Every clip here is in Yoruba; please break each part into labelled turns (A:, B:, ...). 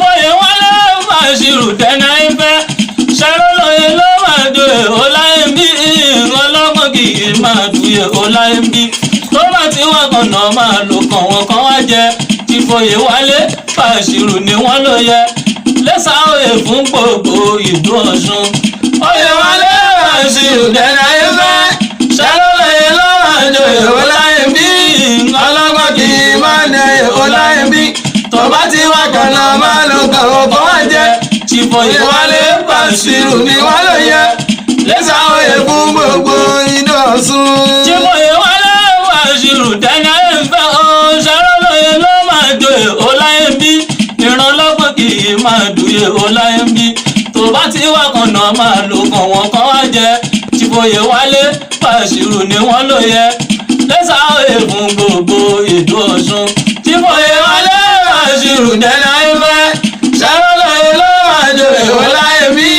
A: fòye wálé Bàṣírù tẹ́nà ìfẹ́ ṣàròlóye ló máa dòye Ọláyẹmí ọlọ́gbọ́n kì í máa dùye Ọláyẹmí tó bá ti wá kànnà máa lò kàn wọ́n kan wá jẹ ti fòye wálé Bàṣírù ni wọ́n ló yẹ lẹ́sà òye fún gbogbo ìlú Ọ̀ṣun. Oyè wálé Bàṣírù tẹ́nà ìfẹ́ ṣàròlóye ló máa dòye Ọláyẹmí ọlọ́gbọ́n kì í máa dòye Ọláyẹmí tó bá ti wá kànnà máa lò kàn wọ́n kan wá jẹ ti fòye wálé Bàṣírù ni wọ́n ló yẹ lẹ́sà òye fún gbogbo ìlú Ọ̀ṣun. Ti fòye wálé Bàṣírù tẹ́nà ìfẹ́ ṣàròlóye ló máa dòye Ọláyẹmí ìrànlọ́gbọ̀n kì í máa dùye Ọláyẹmí tó bá ti wá kànnà máa lò kàn wọ́n kan wá jẹ ti fòye wálé Bàṣírù ni wọ́n ló yẹ lẹ́sà òye fún gbogbo ìlú Ọ̀ṣun. Ti fòye wálé Bàṣírù tẹ́nà ìfẹ́ ṣàròlóye ló máa dòye Ọláyẹmí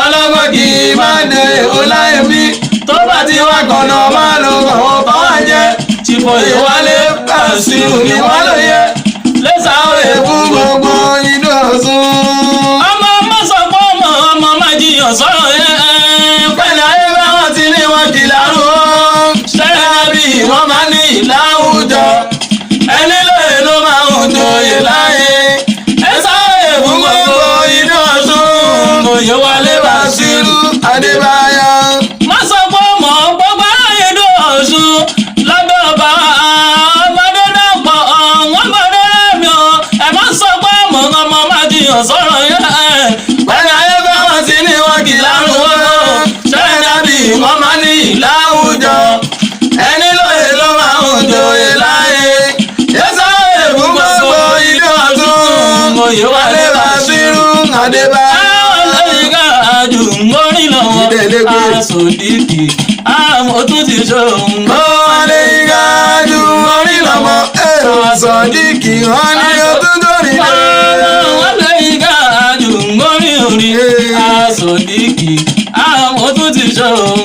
A: ọlọ́gbọ́n kì í máa dòye Ọláyẹmí tó bá ti wá kànnà máa lò kàn wọ́n kan wá jẹ ti fòye wálé Bàṣírù ni wọ́n ló yẹ lẹ́sà òye fún gbogbo ìlú Ọ̀ṣun. ọmọ sọ pé ọmọ máa jiyàn sọ̀rọ̀ yẹn pẹ̀lú ayé bá wọn ti ní wọn kì lárúgbó ṣẹlẹ̀ bí wọ́n máa ní ìláwùjọ ẹni lóye ló máa ń joyè láyé lẹ́sà òye fún gbogbo ìlú Ọ̀ṣun. Oyè wálé Bàṣírù Adébáyọ̀. má sọ pé ọmọ gbogbo aráyé ìlú Ọ̀ṣun lábẹ́ ọba ọmọdé náà pọ̀ wọ́n gbọ́dọ̀ rẹ̀mí o ẹ má sọ pé ọmọ máa jiyàn sọ̀rọ̀ yẹn pẹ̀lú ayé bá wọn ti ní wọn kì lárúgbó ṣẹlẹ̀ dàbí wọ́n máa ní ìláwùjọ ẹni lóye ló máa ń joyè láyé lẹ́sà òye fún gbogbo ìlú Ọ̀ṣun. Oyè wálé Bàṣírù Adébáyọ̀. Mórí lọ́wọ́ Asòdìkì àmọ́tún ti ṣòun. Ó wálé ìgájú mórí lọ́wọ́ Asòdìkì wọ́n ní ọdún tó rí lọ́wọ́. Wálé ìgájú mórí orí Asòdìkì àmọ́tún ti ṣòun.